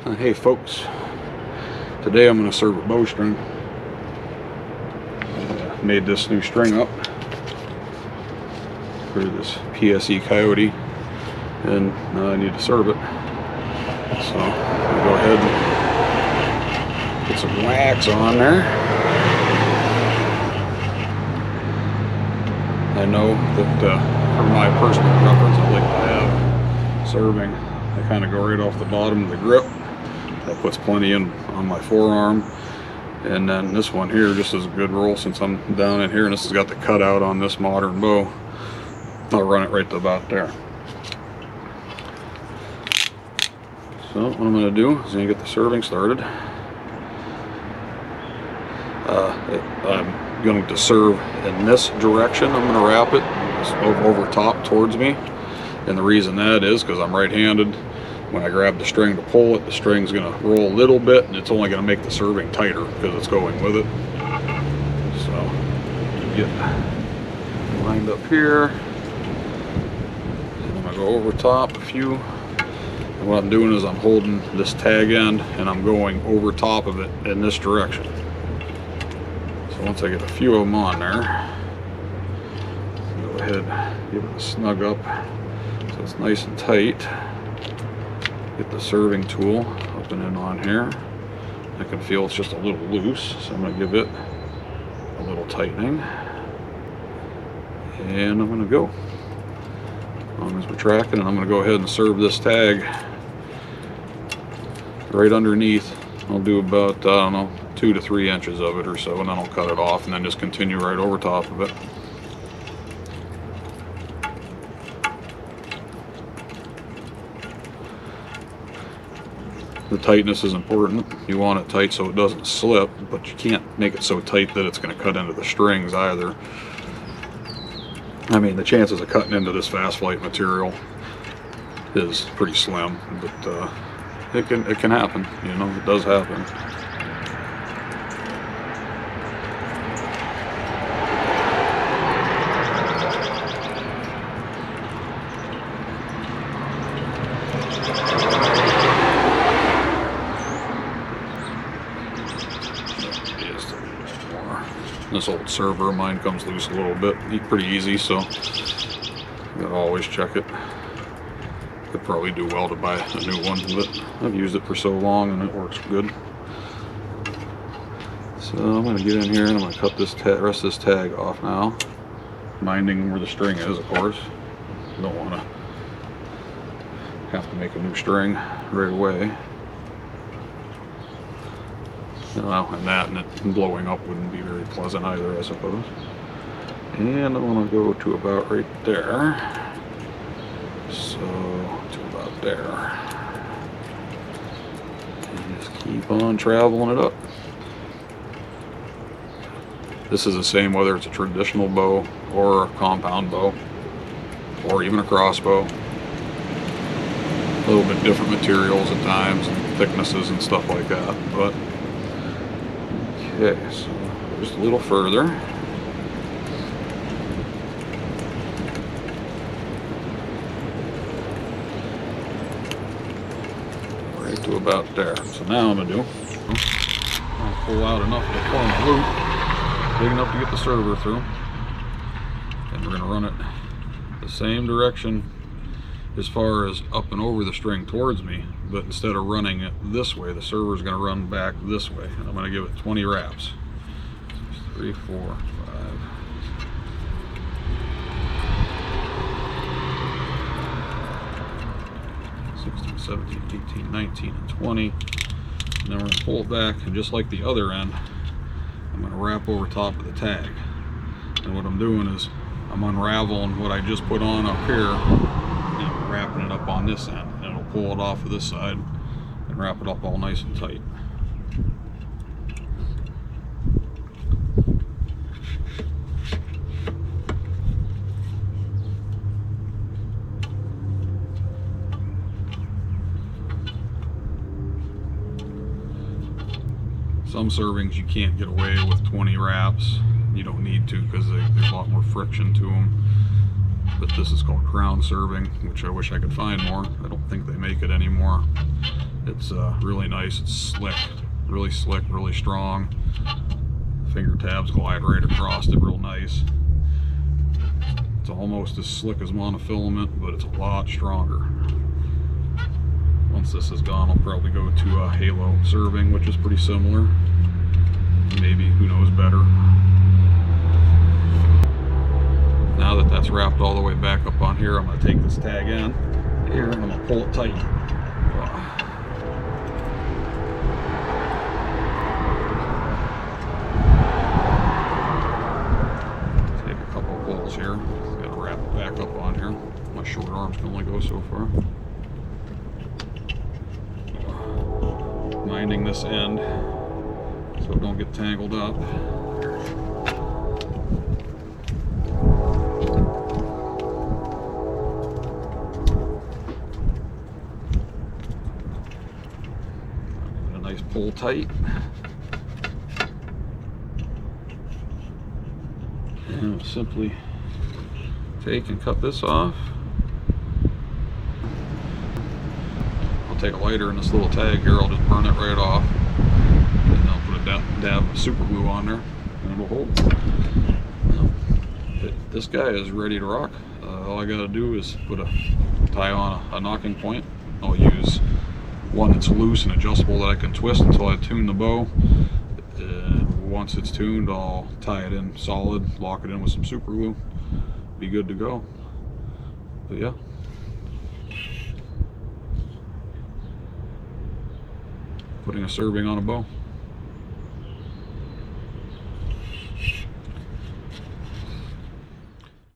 Hey folks, today I'm going to serve a bowstring. Made this new string up for this PSE Coyote, and now I need to serve it. So I'll go ahead and put some wax on there. I know that for my personal preference, I like to have serving. I kind of go right off the bottom of the grip. That puts plenty in on my forearm, and then this one here just is a good roll since I'm down in here, and this has got the cutout on this modern bow. I'll run it right to about there. So what I'm going to do is I'm going to get the serving started. I'm going to serve in this direction. I'm going to wrap it over top towards me, and the reason that is because I'm right-handed. When I grab the string to pull it, the string's going to roll a little bit, and it's only going to make the serving tighter because it's going with it. So, get lined up here. I'm going to go over top a few. And what I'm doing is I'm holding this tag end, and I'm going over top of it in this direction. So once I get a few of them on there, go ahead, give it a snug up so it's nice and tight. Get the serving tool up and in on here. I can feel it's just a little loose, so I'm going to give it a little tightening. And I'm going to go. As long as we're tracking, and I'm going to go ahead and serve this tag right underneath. I'll do about, I don't know, 2 to 3 inches of it or so, and then I'll cut it off and then just continue right over top of it. The tightness is important. You want it tight so it doesn't slip, but you can't make it so tight that it's going to cut into the strings either. I mean, the chances of cutting into this fast flight material is pretty slim, but it can happen. You know, it does happen. This old server of mine comes loose a little bit, pretty easy, so you gotta always check it. Could probably do well to buy a new one, but I've used it for so long and it works good. So I'm gonna get in here and I'm gonna cut this rest of this tag off now, minding where the string is, of course. You don't want to have to make a new string right away. Well, and it blowing up wouldn't be very pleasant either, I suppose. And I want to go to about right there. So, to about there. And just keep on traveling it up. This is the same whether it's a traditional bow or a compound bow, or even a crossbow. A little bit different materials at times, and thicknesses and stuff like that, but okay, so just a little further. Right to about there. So now I'm going to pull out enough to form a loop, big enough to get the server through. And we're going to run it the same direction as far as up and over the string towards me, but instead of running it this way, the server is going to run back this way, and I'm going to give it 20 wraps. 3, 4, 5, 16, 17, 18, 19, and 20. And then we're going to pull it back, and just like the other end, I'm going to wrap over top of the tag. And what I'm doing is I'm unraveling what I just put on up here, wrapping it up on this end, and it'll pull it off of this side and wrap it up all nice and tight. Some servings you can't get away with 20 wraps. You don't need to because there's a lot more friction to them. But this is called crown serving, which I wish I could find more. I don't think they make it anymore. It's really nice. It's slick, really strong. Finger tabs glide right across it, real nice. It's almost as slick as monofilament, but it's a lot stronger. Once this is gone, I'll probably go to a Halo serving, which is pretty similar. Maybe, who knows, better. Now that that's wrapped all the way back up on here, I'm going to take this tag in here and I'm going to pull it tight. Take a couple of pulls here. Got to wrap it back up on here. My short arms can only go so far. Minding this end so it don't get tangled up. A nice pull tight. And we'll simply take and cut this off. I'll take a lighter in this little tag here, I'll just burn it right off. And I'll put a dab of super glue on there and it'll hold. This guy is ready to rock. All I gotta do is tie on a knocking point. I'll use one that's loose and adjustable that I can twist until I tune the bow. And once it's tuned, I'll tie it in solid, lock it in with some super glue, be good to go. But yeah. Putting a serving on a bow.